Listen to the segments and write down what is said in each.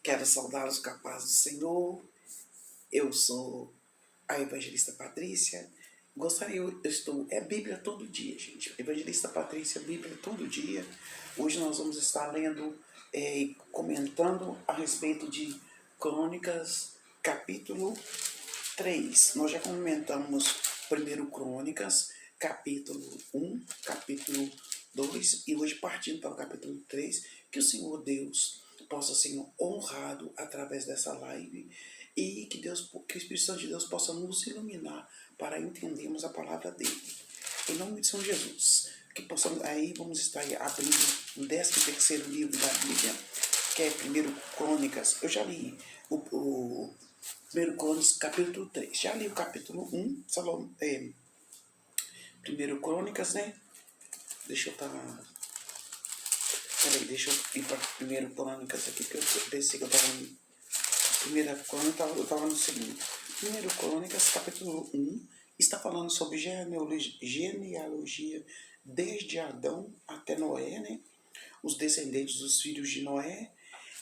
Quero saudá-los com a paz do Senhor. Eu sou a evangelista Patrícia. É Bíblia todo dia, gente. Evangelista Patrícia, Bíblia todo dia. Hoje nós vamos estar lendo e comentando a respeito de Crônicas, capítulo 3. Nós já comentamos primeiro Crônicas, capítulo 1, capítulo 2, e hoje partindo para o capítulo 3, que o Senhor Deus possa ser honrado através dessa live e que o Espírito Santo de Deus possa nos iluminar para entendermos a palavra dele. Em nome de São Jesus, que possamos, aí vamos estar abrindo o 13º livro da Bíblia, que é 1 Crônicas. Eu já li o 1 Crônicas, capítulo 3. Já li o capítulo 1, 1 Crônicas, né? Deixa eu ir para 1 Crônicas aqui, porque eu pensei que eu estava no 1 Crônicas, eu estava no segundo. 1 Crônicas, capítulo 1, está falando sobre genealogia desde Adão até Noé, né? Os descendentes dos filhos de Noé.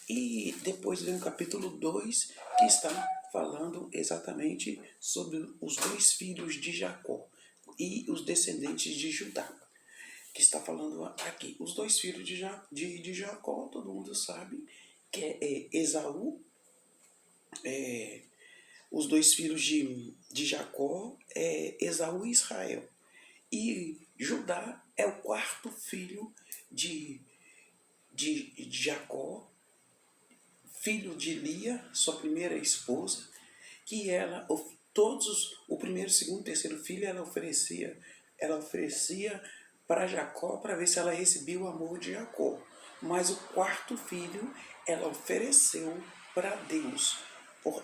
E depois vem o capítulo 2, que está falando exatamente sobre os dois filhos de Jacó e os descendentes de Judá, que está falando aqui. Os dois filhos de Jacó, todo mundo sabe, que é Esaú. Os dois filhos de Jacó é Esaú e Israel. E Judá é o quarto filho de Jacó, filho de Lia, sua primeira esposa, que ela, o primeiro, segundo, terceiro filho, ela oferecia para Jacó para ver se ela recebia o amor de Jacó. Mas o quarto filho ela ofereceu para Deus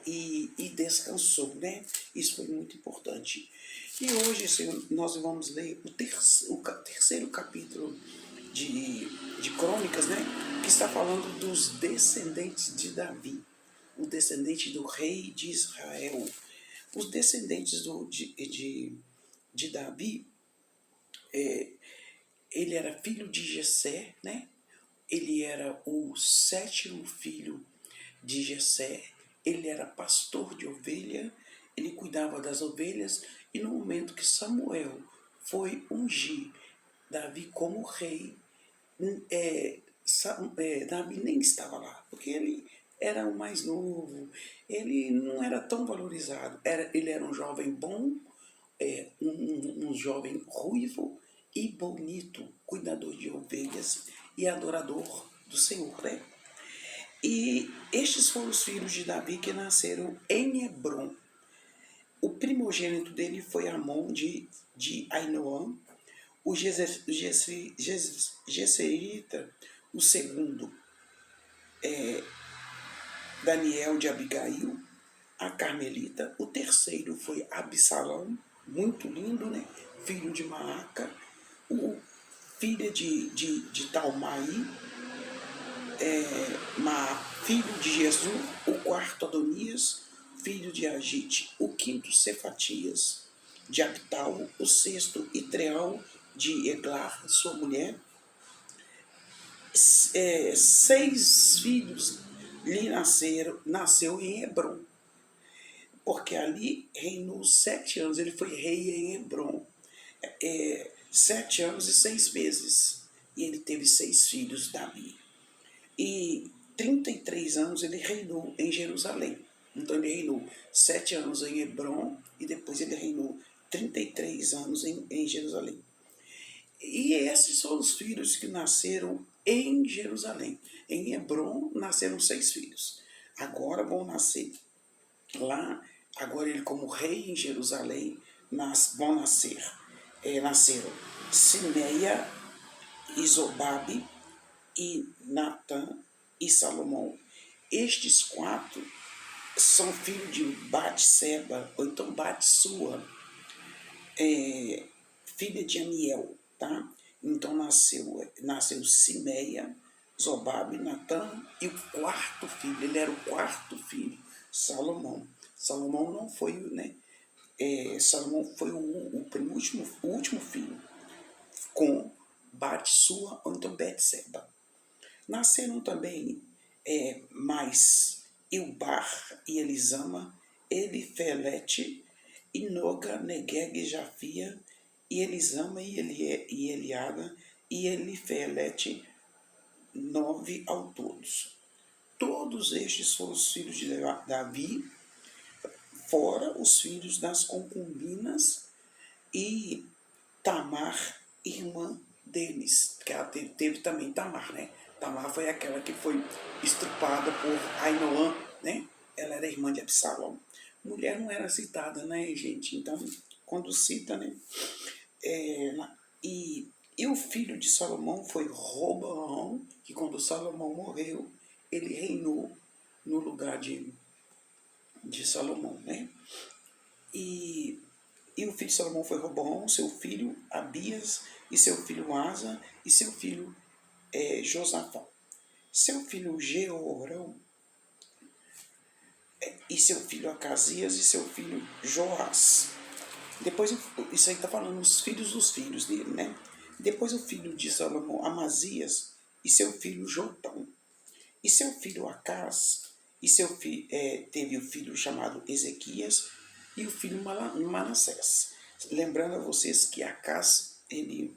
e descansou, né? Isso foi muito importante. E hoje, Senhor, nós vamos ler o terceiro capítulo de Crônicas, né? Que está falando dos descendentes de Davi, o descendente do rei de Israel. Os descendentes de Davi, ele era filho de Jessé, né? Ele era o 7º filho de Jessé. Ele era pastor de ovelha, ele cuidava das ovelhas, e no momento que Samuel foi ungir Davi como rei, Davi nem estava lá, porque ele era o mais novo, ele não era tão valorizado. Ele era um jovem bom, um jovem ruivo e bonito, cuidador de ovelhas e adorador do Senhor, né? E estes foram os filhos de Davi que nasceram em Hebrom. O primogênito dele foi Amon de Ainoã, o Gesserita, o segundo Daniel de Abigail, a Carmelita. O terceiro foi Absalão, muito lindo, né? Filho de Maaca, o filho de Talmai, filho de Jesus. O quarto Adonias, filho de Agite. O quinto Cefatias de Abtal. O sexto Itreal de Eglar, sua mulher. 6 filhos lhe nasceu em Hebrom, porque ali reinou 7 anos. Ele foi rei em Hebrom, 7 anos e 6 meses, e ele teve 6 filhos, Davi. E 33 anos ele reinou em Jerusalém. Então ele reinou 7 anos em Hebrom e depois ele reinou 33 anos em Jerusalém. E esses foram os filhos que nasceram em Jerusalém. Em Hebrom nasceram 6 filhos. Agora vão nascer lá, agora ele como rei em Jerusalém, nasceram Simeia, Isobabe, e Natã e Salomão. Estes 4 são filhos de Batseba, ou então Batsua, filha de Amiel, tá? Então nasceu Simeia, Zobabe, Natã, e o quarto filho, ele era o quarto filho, Salomão. Salomão não foi, né? Salomão foi o último filho, com Batsua, ou então Betseba. Nasceram também mais Ilbar e Elisama, Elifelete, e Noga, Negeg e Jafia, e Elisama e Eliada, e Elifelete, 9 ao todos. Todos estes foram os filhos de Davi, fora os filhos das concubinas e Tamar, irmã deles, que ela teve também Tamar, né? Tamar foi aquela que foi estrupada por Ainoã, né? Ela era irmã de Absalão. Mulher não era citada, né, gente? Então, quando cita, né? E o filho de Salomão foi Roboão, que quando Salomão morreu, ele reinou no lugar de Salomão, né? E o filho de Salomão foi Roboão, seu filho Abias, e seu filho Asa, e seu filho Josafá. Seu filho Jeorão, e seu filho Acasias, e seu filho Joás. Depois, isso aí está falando os filhos dos filhos dele, né? Depois o filho de Salomão, Amazias, e seu filho Jotão. E seu filho Acás, e seu filho, teve o filho chamado Ezequias, e o filho Manassés. Lembrando a vocês que Acás, ele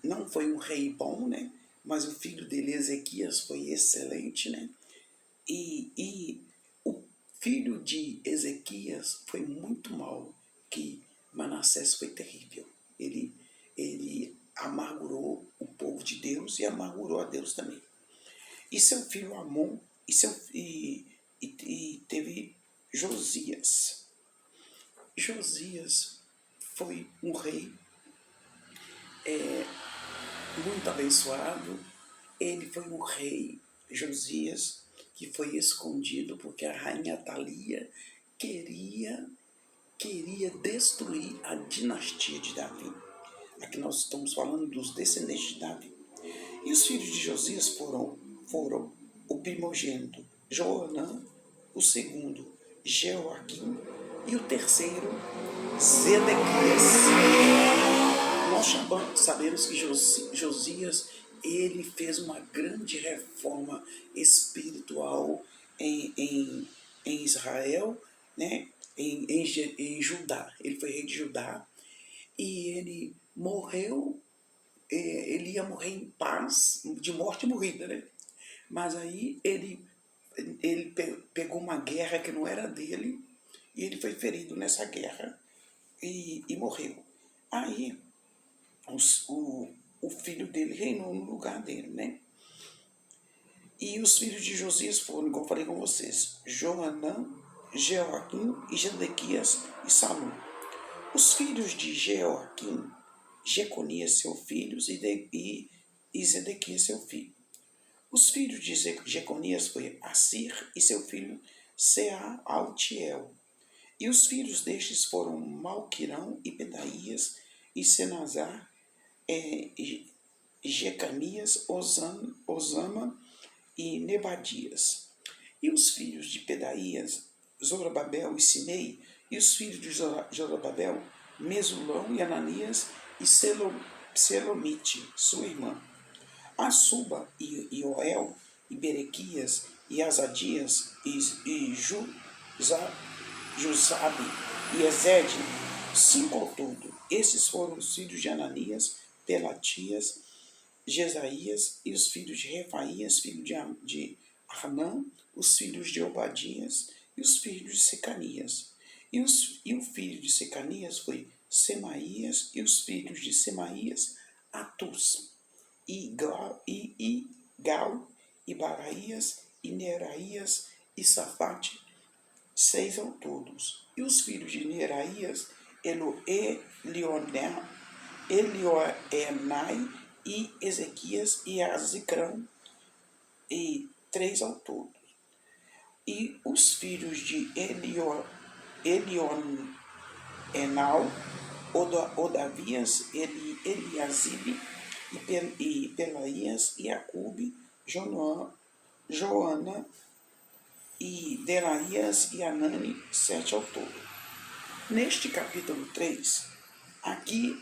não foi um rei bom, né? Mas o filho dele, Ezequias, foi excelente, né? E o filho de Ezequias foi muito mal, que Manassés foi terrível. Ele amargurou o povo de Deus e amargurou a Deus também. E seu filho Amon, e teve Josias. Josias foi um rei muito abençoado. Ele foi um rei, Josias, que foi escondido porque a rainha Thalia queria destruir a dinastia de Davi. Aqui nós estamos falando dos descendentes de Davi. E os filhos de Josias foram o primogênito Joanã, o segundo Jeoaquim e o terceiro Zedequias. Nós sabemos que Josias ele fez uma grande reforma espiritual em Israel, né? em Judá. Ele foi rei de Judá e ele morreu. Ele ia morrer em paz, de morte morrida, né? Mas aí ele pegou uma guerra que não era dele e ele foi ferido nessa guerra e morreu. Aí o filho dele reinou no lugar dele, né? E os filhos de Josias foram, igual eu falei com vocês, Joanã, Jeoaquim e Zedequias e Salum. Os filhos de Jeoaquim, Jeconias seu filho e Zedequias seu filho. Os filhos de Jeconias foi Assir e seu filho Sealtiel. E os filhos destes foram Malquirão e Pedaías e Senazar, Jecamias, Osama e Nebadias. E os filhos de Pedaías, Zorobabel e Simei. E os filhos de Zorobabel, Mesulão e Ananias e Selomite, sua irmã. Asuba e Joel e Berequias e Azadias e Jusabe e Ezed, 5 ao todo. Esses foram os filhos de Ananias, Pelatias, Jesaías e os filhos de Refaías, filho de Arnã, os filhos de Obadias e os filhos de Secanias. E o filho de Secanias foi Semaías e os filhos de Semaías, Atus, e Gal, e Baraías, e Neraías, e Safate, 6 ao todos. E os filhos de Neraías, Elioenai, e Ezequias, e Azicrão, e 3 ao todo. E os filhos de Elionenal, Odavias, Eliasibe, e Pelaías, e Acube, Joana, e Delaías e Anani, 7 ao todo. Neste capítulo 3, aqui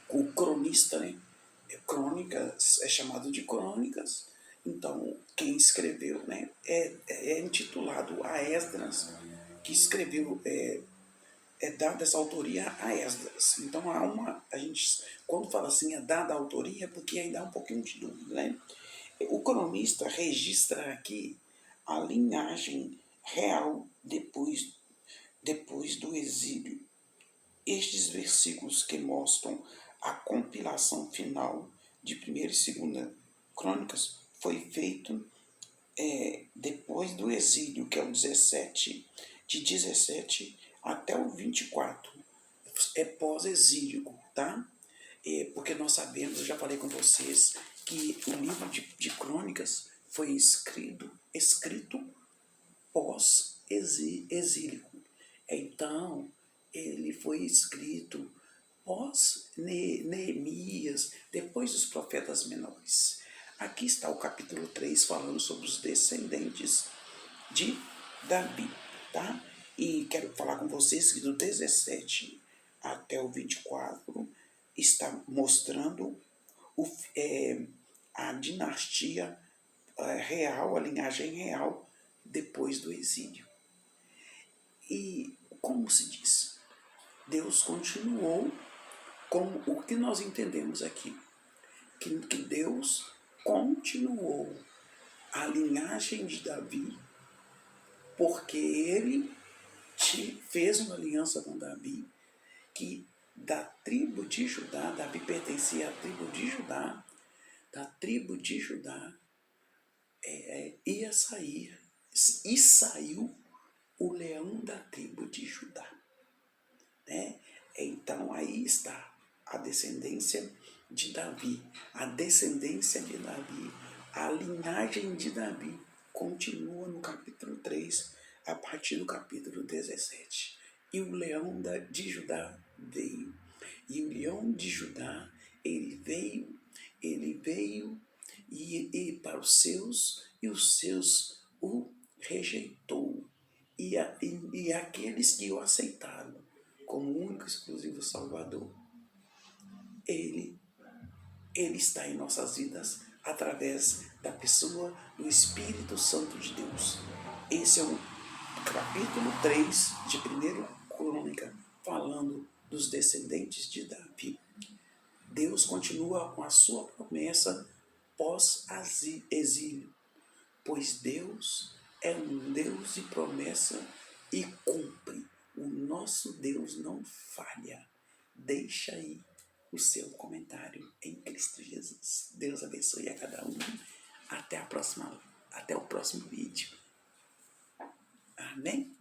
o cronista, né? Crônicas é chamado de crônicas, então quem escreveu, né? é intitulado a Esdras, que escreveu, é dada essa autoria a Esdras. Então a gente, quando fala assim, é dada a autoria, porque ainda há um pouquinho de dúvida, né? O cronista registra aqui a linhagem real depois do exílio. Estes versículos que mostram a compilação final de 1ª e 2ª Crônicas foi feito depois do exílio, que é o 17, de 17 até o 24, é pós-exílico, tá? Porque nós sabemos, eu já falei com vocês, que o livro de Crônicas foi escrito pós-exílico. Então, ele foi escrito pós-Neemias, depois dos profetas menores. Aqui está o capítulo 3 falando sobre os descendentes de Davi, tá? E quero falar com vocês que do 17 até o 24 está mostrando a dinastia real, a linhagem real depois do exílio. E como se diz? Deus continuou com o que nós entendemos aqui, que Deus continuou a linhagem de Davi, porque ele fez uma aliança com Davi, que da tribo de Judá, Davi pertencia à tribo de Judá, da tribo de Judá ia sair, e saiu o leão da tribo de Judá. Né? Então aí está a descendência de Davi, a descendência de Davi, a linhagem de Davi continua no capítulo 3, a partir do capítulo 17. E o leão de Judá veio. E o leão de Judá, ele veio e para os seus, e os seus o rejeitou. E aqueles que o aceitaram como único e exclusivo Salvador, ele está em nossas vidas através da pessoa do Espírito Santo de Deus. Esse é o capítulo 3 de 1ª Crônica, falando dos descendentes de Davi. Deus continua com a sua promessa pós-exílio, pois Deus é um Deus de promessa e cumpre. O nosso Deus não falha. Deixa aí o seu comentário em Cristo Jesus. Deus abençoe a cada um. Até o próximo vídeo. Amém?